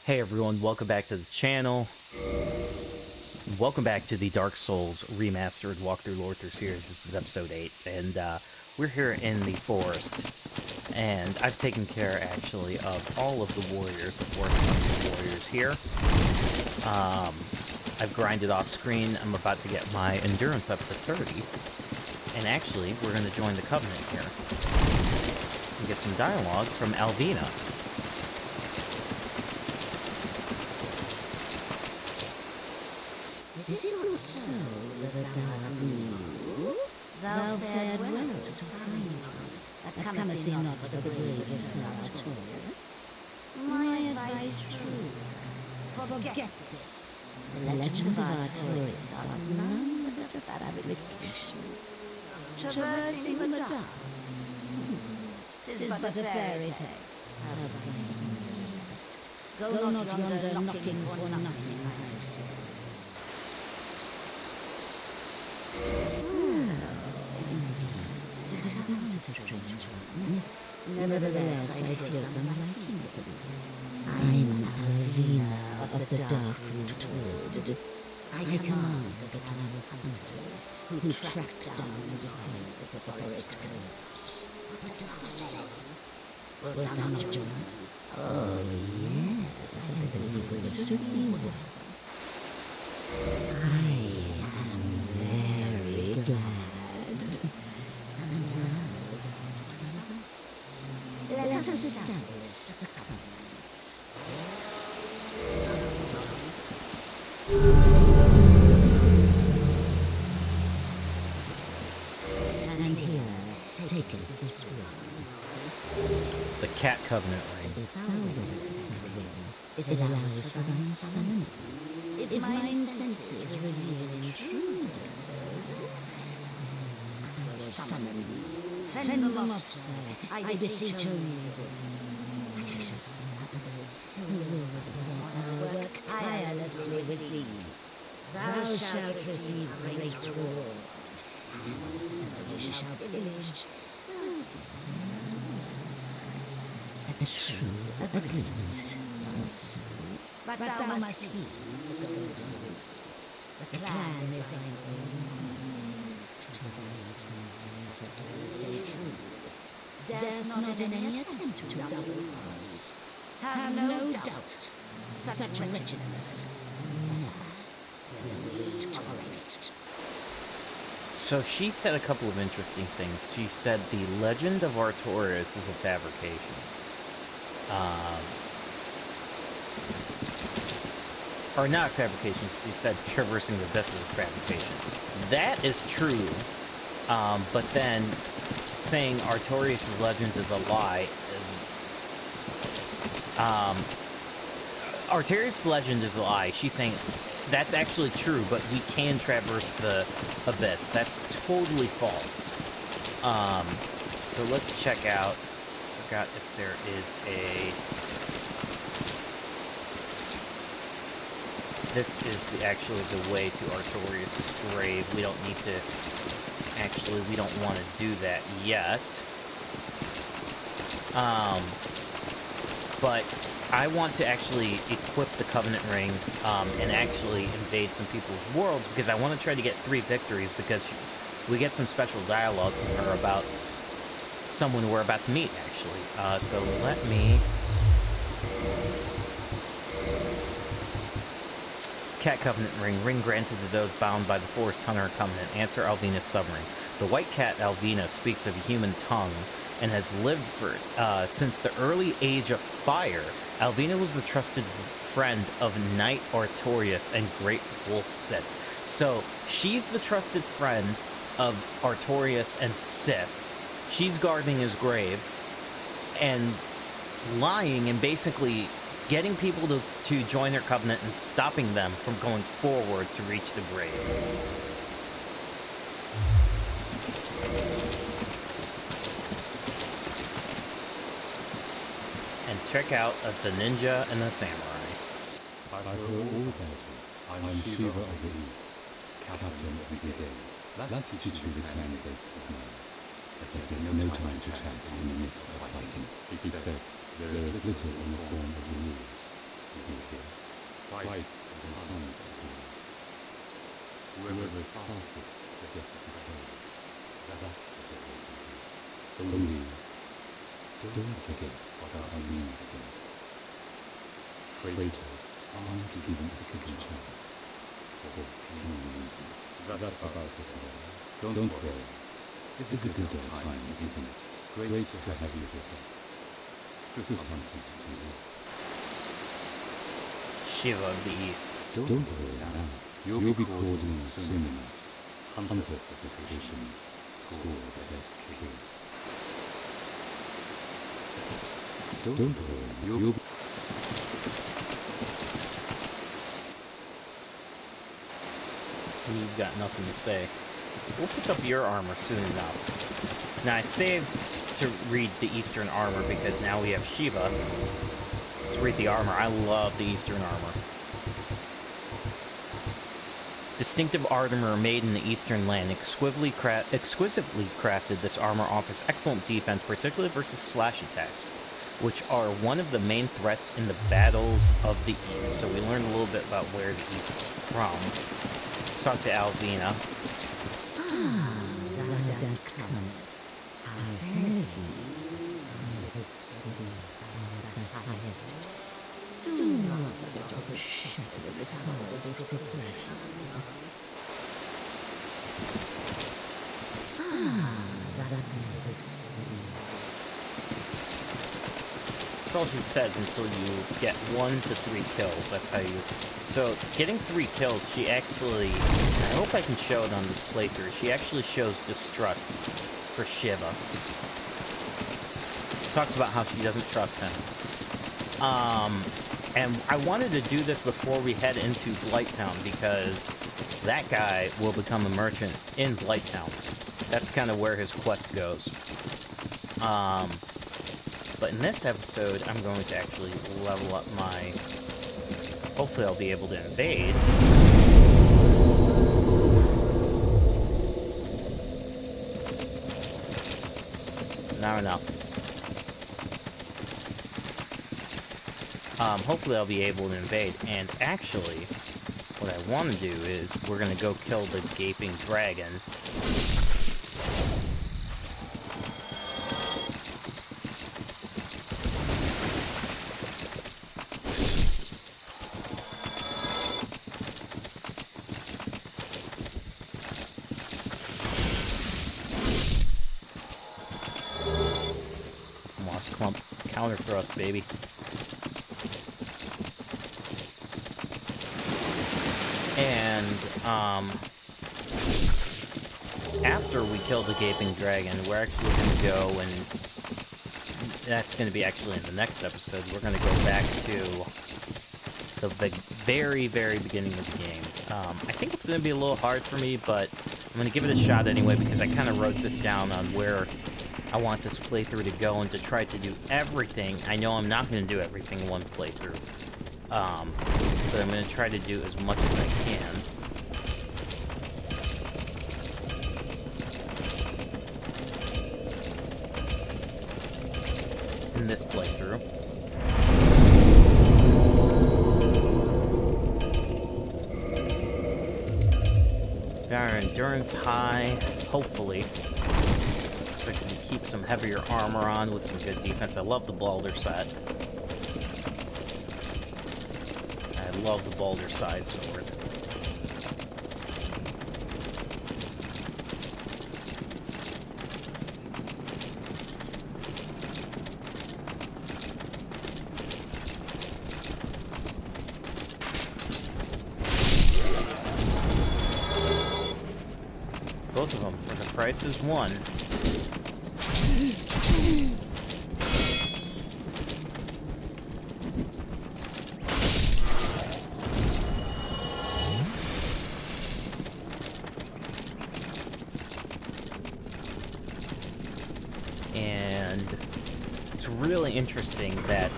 Hey everyone, welcome back to the channel. Welcome back to the Dark Souls Remastered walkthrough Lorethrough series. This is episode 8, and we're here in the forest. And I've taken care, actually, of all of the warriors, the 400 warriors here. I've grinded off screen. I'm about to get my endurance up to 30. And actually, we're going to join the Covenant here. And get some dialogue from Alvina. Is it not so that thou art new? Thou fared well to find me, that cometh thee not for the brave Sir Artorius. My advice true, forget this. The legend of Artorius art none but a fabrication. Traversing the dark, 'tis but a fairy tale. Have vain respect. Go not yonder knocking for nothing, I say. A strange one. Nevertheless, I feel some liking for thee. I'm Alvina of the Dark Root Wood. I command a clan of hunters who track down the defiance of the forest globes. What dost thou say? Wilt thou not join us? Oh, yes, I believe we'll suit thee well. I am very glad. And now, let us establish the covenants. And here, take this ring. The Cat Covenant ring. If thou wearest that ring, it allows for thy summoning. If mine senses reveal intruders, I will summon thee. Fend them off, sir. I beseech only this. I shall summon others who will work tirelessly with thee. Thou shalt receive great reward, and so you shall pillage a true agreement, young son. But thou must heed the golden rule. The clan is thine own. To thy stay true. Darest not in any attempt to double cross. Have no doubt, such wretchedness will we tolerate. So she said a couple of interesting things. She said the legend of Artorius is a fabrication. Or not fabrication, she said traversing the abyss is a fabrication. That is true, but then saying Artorius' legend is a lie. Artorius' legend is a lie. She's saying that's actually true, but we can traverse the abyss. That's totally false. So let's check out. I forgot if there is a... This is actually the way to Artorius' grave. We don't need to... Actually, we don't want to do that yet. But I want to actually equip the Covenant Ring and actually invade some people's worlds, because I want to try to get 3 victories, because we get some special dialogue from her about someone we're about to meet, actually. So let me... Cat Covenant Ring. Ring granted to those bound by the Forest Hunter Covenant. Answer Alvina's submarine. The White Cat Alvina speaks of a human tongue and has lived for since the early age of fire. Alvina was the trusted friend of Knight Artorius and Great Wolf Sith. So she's the trusted friend of Artorius and Sith. She's guarding his grave and lying and basically getting people to join their covenant and stopping them from going forward to reach the grave. And check out the ninja and the samurai. I feel all about you. I'm Shiva of the East, Captain of the Brigade. Last teach you the clan base is mine. As there's no time to chat in the midst of fighting, except there is little in the form of the rules. begin. Fight and hunt is here. Whoever's fastest gets to play. That's the way to do it. Only, don't forget what our Alina said. Traitors aren't given a second chance. For any reason. That's about it all. Don't worry. This is a good time, isn't it? Great to have you with us. Good hunting to you. Shiva of the East. Don't worry now. You'll be called in soon enough. Hunter suspicions score the best kills. Don't worry. You'll be... You've got nothing to say. We'll pick up your armor soon enough. Now, I saved to read the Eastern armor because now we have Shiva. Let's read the armor. I love the Eastern armor. Distinctive armor made in the Eastern land, exquisitely crafted, this armor offers excellent defense, particularly versus slash attacks, which are one of the main threats in the battles of the East. So we learned a little bit about where the East is from. Let's talk to Alvina. The dusk cometh. How fares ye? My hopes believe the highest. Do not set your shadow with hardest preparation. The hopes believe. That's all she says until you get 1 to 3 kills. That's how you... So, getting 3 kills, she actually... I hope I can show it on this playthrough. She actually shows distrust for Shiva. Talks about how she doesn't trust him. And I wanted to do this before we head into Blighttown, because that guy will become a merchant in Blighttown. That's kind of where his quest goes. But in this episode, I'm going to actually level up my... Hopefully I'll be able to invade. Not enough. Hopefully I'll be able to invade. And actually, what I want to do is we're going to go kill the gaping dragon. Moss clump counter thrust, baby. And, after we kill the gaping dragon, we're actually going to go and... That's going to be actually in the next episode. We're going to go back to the very, very beginning of the game. I think it's going to be a little hard for me, but I'm going to give it a shot anyway, because I kind of wrote this down on where I want this playthrough to go and to try to do everything. I know I'm not going to do everything in one playthrough. But I'm going to try to do as much as I can. In this playthrough. Got our endurance high, hopefully. So I can keep some heavier armor on with some good defense. I love the Balder set. I love the Balder side sword. Both of them for the price is one. And it's really interesting that,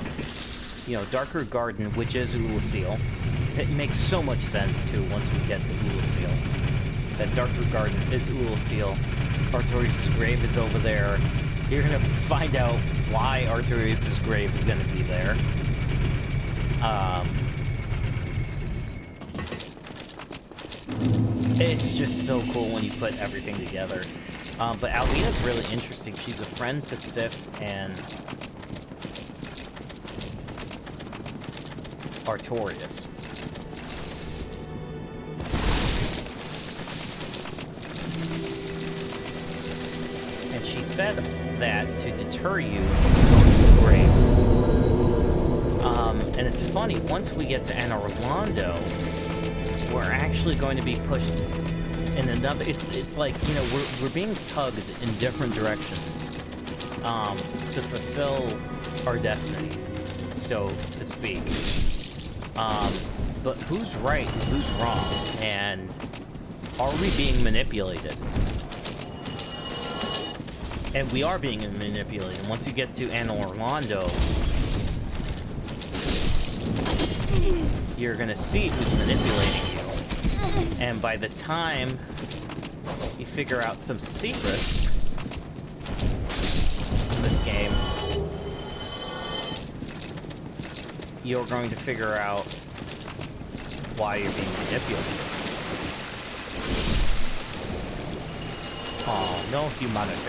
you know, Darker Garden, which is Ulasil, it makes so much sense too once we get to Ulasil. That Darker Garden is Ulasil. Artorias' grave is over there. You're gonna find out why Artorias' grave is gonna be there. It's just so cool when you put everything together. But Alvina's really interesting. She's a friend to Sif and Artorias. And she said that to deter you from going to the grave. And it's funny, once we get to Anna Orlando, we're actually going to be pushed in another... It's like, you know, we're being tugged in different directions to fulfill our destiny, so to speak. But who's right and who's wrong? And are we being manipulated? And we are being manipulated. And once you get to Anna Orlando, you're gonna see who's manipulating you. And by the time you figure out some secrets in this game, you're going to figure out why you're being manipulated. Oh, no humanity.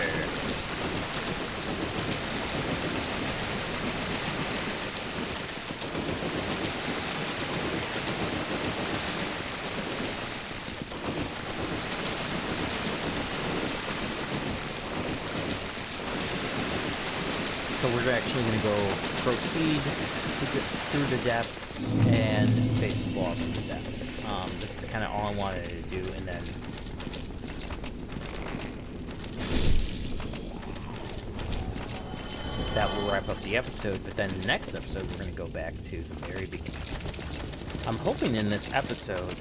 So we're actually going to go proceed to get through the depths and face the boss in the depths. This is kind of all I wanted to do, and then that will wrap up the episode. But then the next episode, we're going to go back to the very beginning. I'm hoping in this episode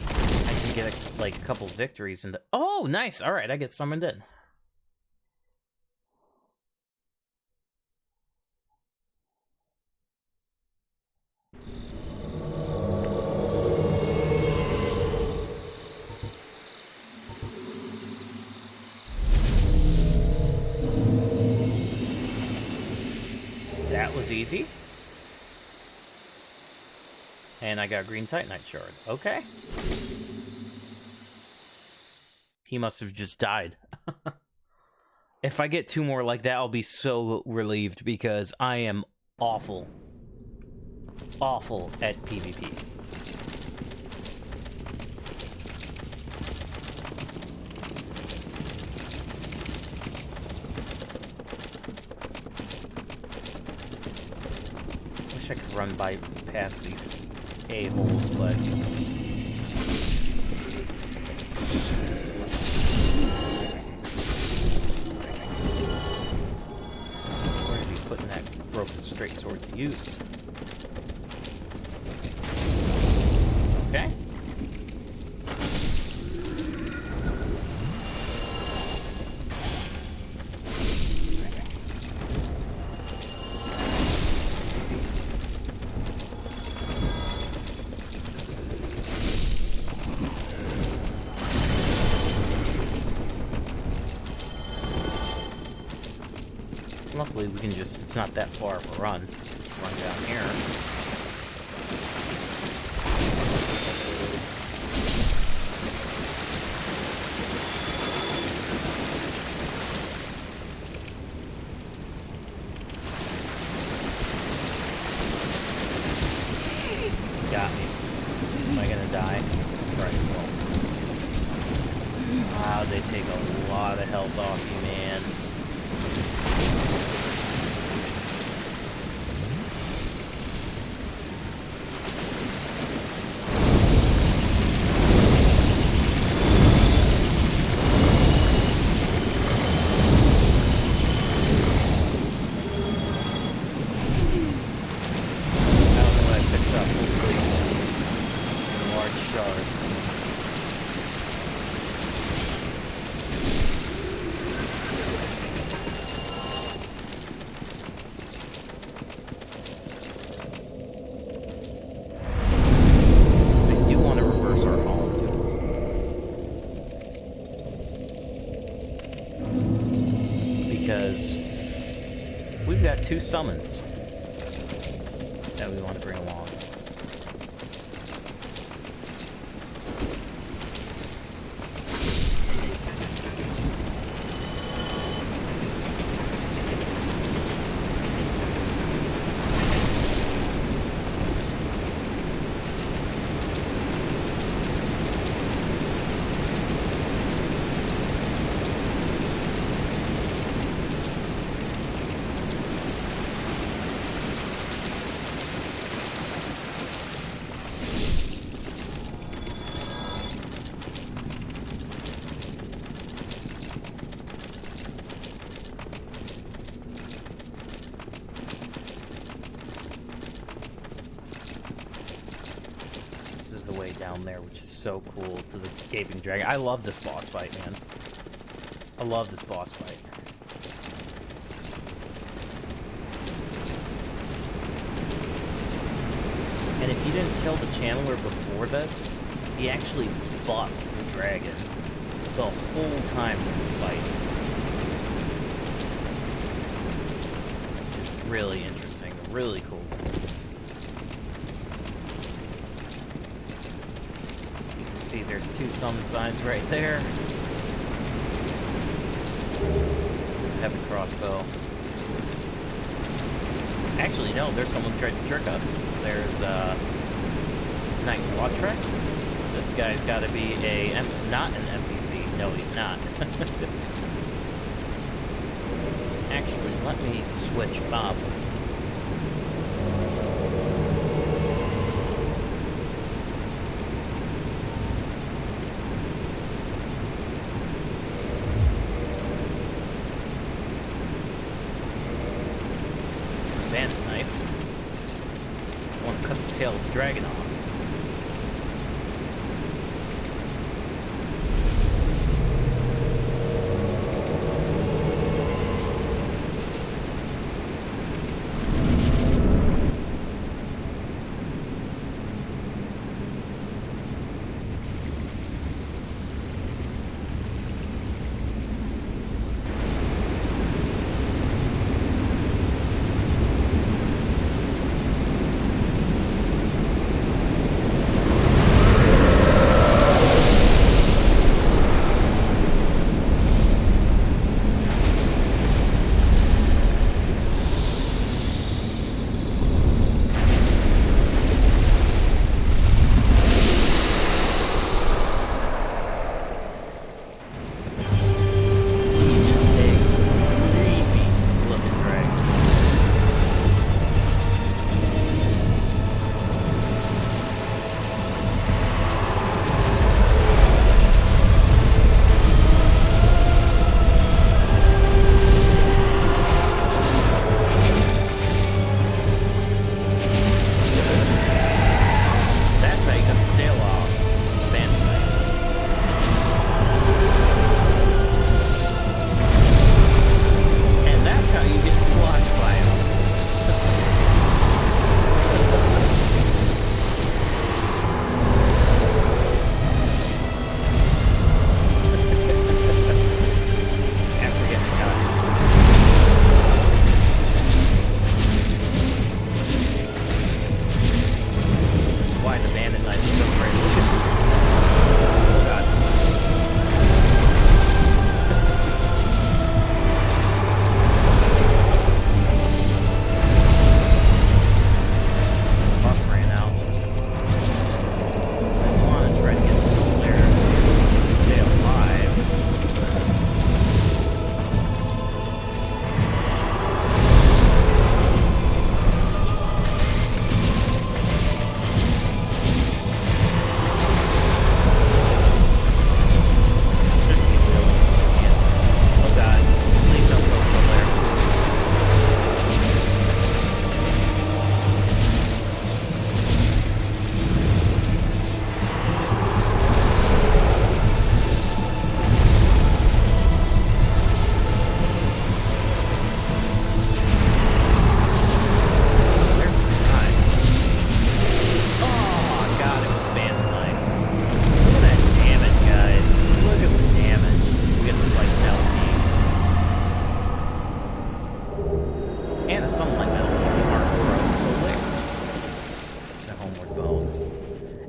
I can get a couple victories. And oh, nice! All right, I get summoned in. Was easy. And I got a green Titanite shard. Okay. He must have just died. If I get 2 more like that, I'll be so relieved because I am awful. Awful at PvP. I could run past these a-holes, but we're gonna be putting that broken straight sword to use. Okay. Luckily, we can just, it's not that far of a run. Just run down here. Got me. Am I gonna die? Right, well. Wow, they take a lot of health off you, man. Because we've got 2 summons that that we want to bring along. Down there, which is so cool, to the Gaping Dragon. I love this boss fight, man. I love this boss fight. And if you didn't kill the channeler before this, he actually buffs the dragon the whole time in the fight. Which is really interesting, really cool. See, there's 2 summon signs right there. Heavy crossbow. Actually, no, there's someone who tried to trick us. There's Knight Wattrek. This guy's got to be not an NPC. No, he's not. Actually, let me switch up. Tail of the dragon off.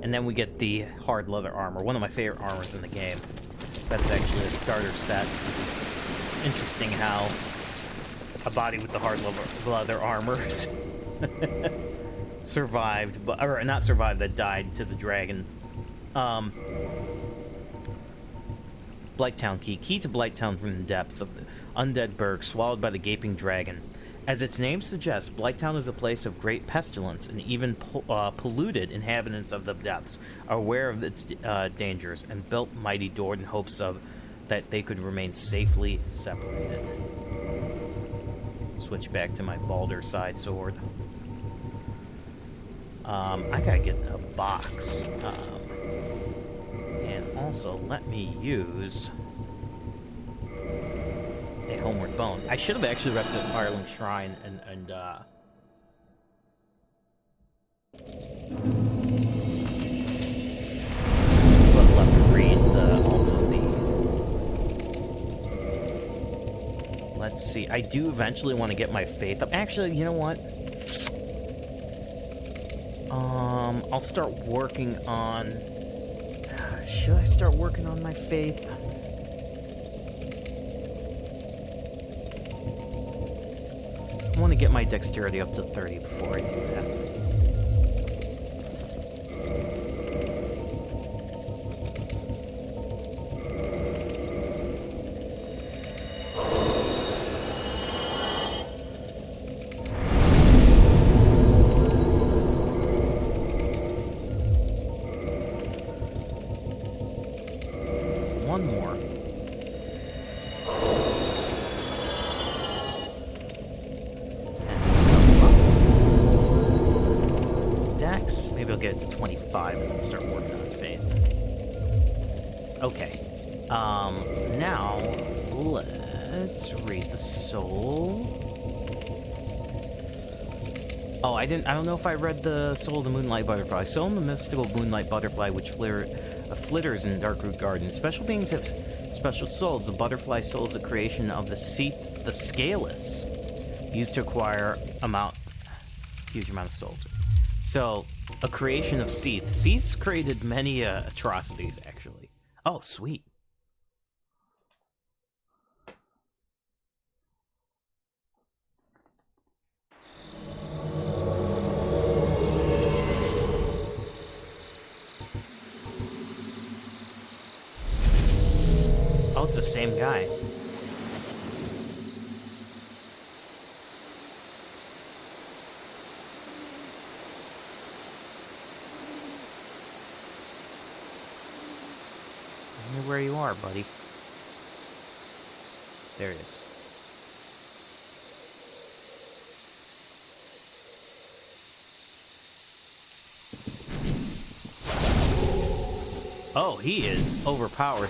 And then we get the hard leather armor, one of my favorite armors in the game. That's actually a starter set. It's interesting how a body with the hard leather armor survived, or not survived, that died to the dragon. Blighttown key. Key to Blighttown from the depths of the Undead Burg, swallowed by the gaping dragon. As its name suggests, Blighttown is a place of great pestilence, and even polluted inhabitants of the depths are aware of its dangers and built mighty door in hopes of that they could remain safely separated. Switch back to my Balder side sword. I gotta get a box. And also, let me use a homeward bone. I should have actually rested at Firelink Shrine and so let me read let's see. I do eventually want to get my faith up. Actually, you know what? I'll start working on... Should I start working on my faith? I want to get my dexterity up to 30 before I do that. Now, let's read the soul. Oh, I don't know if I read the soul of the moonlight butterfly. Soul of the mystical moonlight butterfly, which flitters in Darkroot Garden. Special beings have special souls. The butterfly soul is a creation of the Scaleless, used to acquire huge amount of souls. So, a creation of Seath. Seath's created many atrocities, actually. Oh, sweet. Oh, it's the same guy. I know where you are, buddy. There it is. Oh, he is overpowered.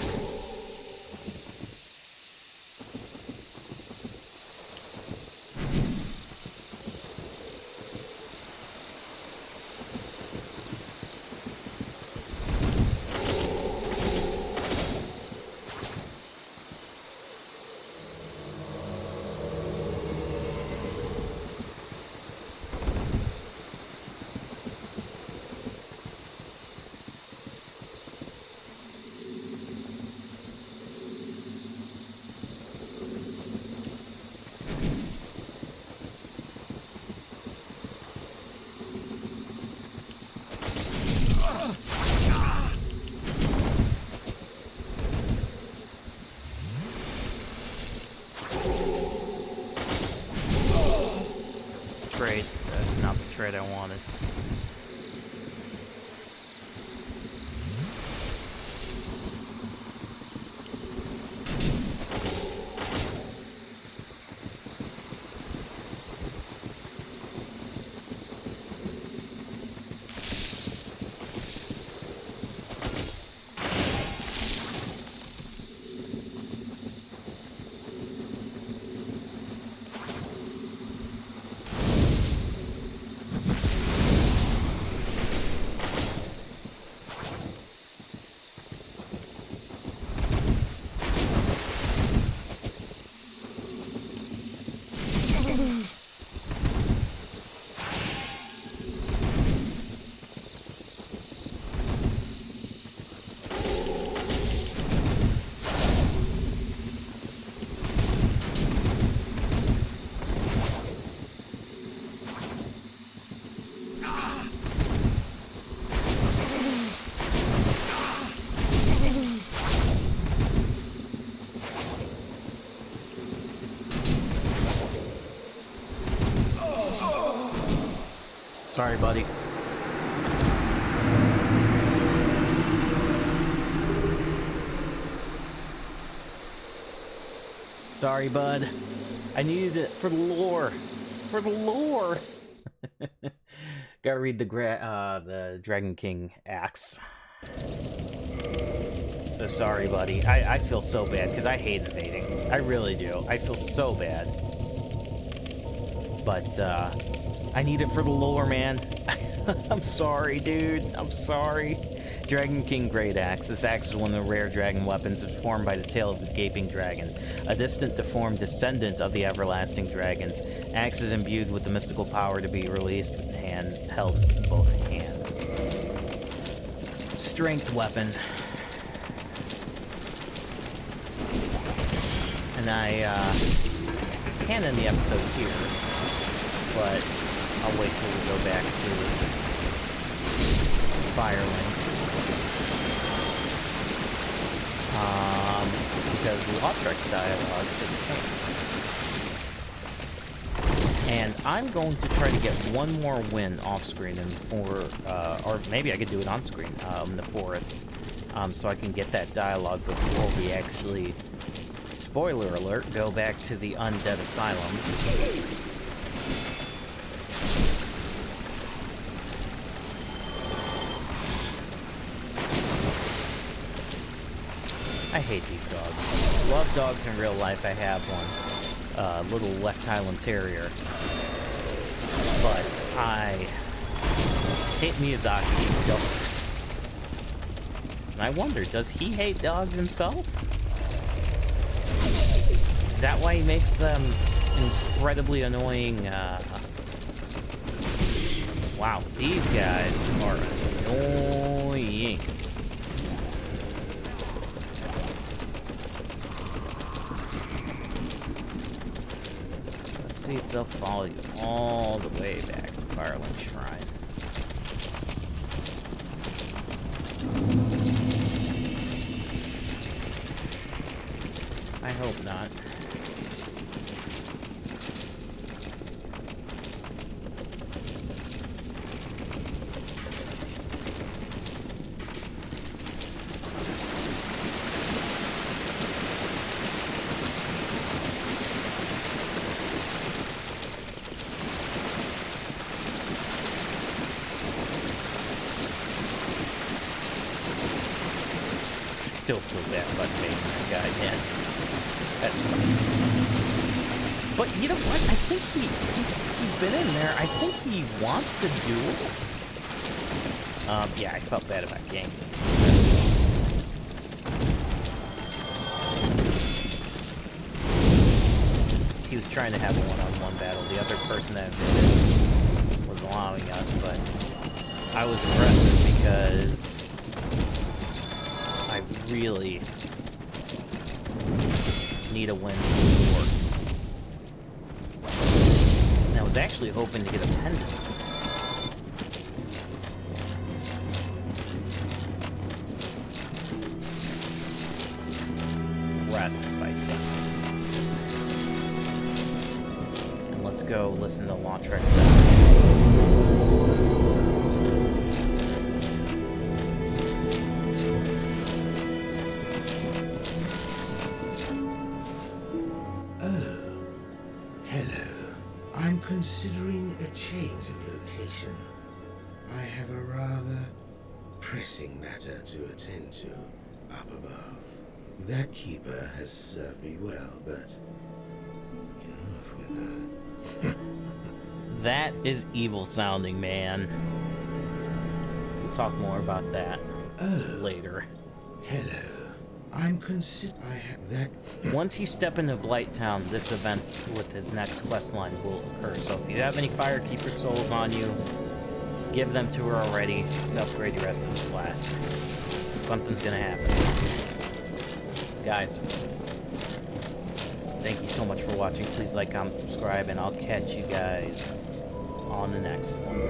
Not the trade I wanted. Sorry, buddy. Sorry, bud. I needed it for the lore. For the lore. Gotta read the Dragon King axe. So sorry, buddy. I feel so bad because I hate invading. I really do. I feel so bad. But I need it for the lore, man. I'm sorry, dude. I'm sorry. Dragon King Great Axe. This axe is one of the rare dragon weapons. It's formed by the tail of the gaping dragon, a distant, deformed descendant of the everlasting dragons. Axe is imbued with the mystical power to be released and held in both hands. Strength weapon. And I can end the episode here, but I'll wait till we go back to Firelink. Because Lothrek's dialogue didn't change. And I'm going to try to get one more win off-screen or maybe I could do it on-screen in the forest, so I can get that dialogue before we actually, spoiler alert, go back to the Undead Asylum. I hate these dogs. Love dogs in real life. I have one. Little West Highland Terrier. But I hate Miyazaki still. And I wonder, does he hate dogs himself? Is that why he makes them incredibly annoying? Wow, these guys are annoying. See if they'll follow you all the way back to Firelink Shrine. I hope not. Still feel bad about making that guy, man. That sucks. But you know what? I think since he's been in there, I think he wants to duel. Yeah, I felt bad about Gang. He was trying to have a one-on-one battle. The other person that did it was allowing us, but I was aggressive because I really need a win for war. And I was actually hoping to get a pendant. Rest if I can. And let's go listen to Lothrek's Considering a change of location, I have a rather pressing matter to attend to up above. That keeper has served me well, but enough with her. That is evil sounding, man. We'll talk more about that later. Hello. I have that. Once you step into Blighttown, this event with his next questline will occur. So if you have any Firekeeper souls on you, give them to her already to upgrade your Estus Flask. Something's gonna happen. Guys, thank you so much for watching. Please like, comment, subscribe, and I'll catch you guys on the next one.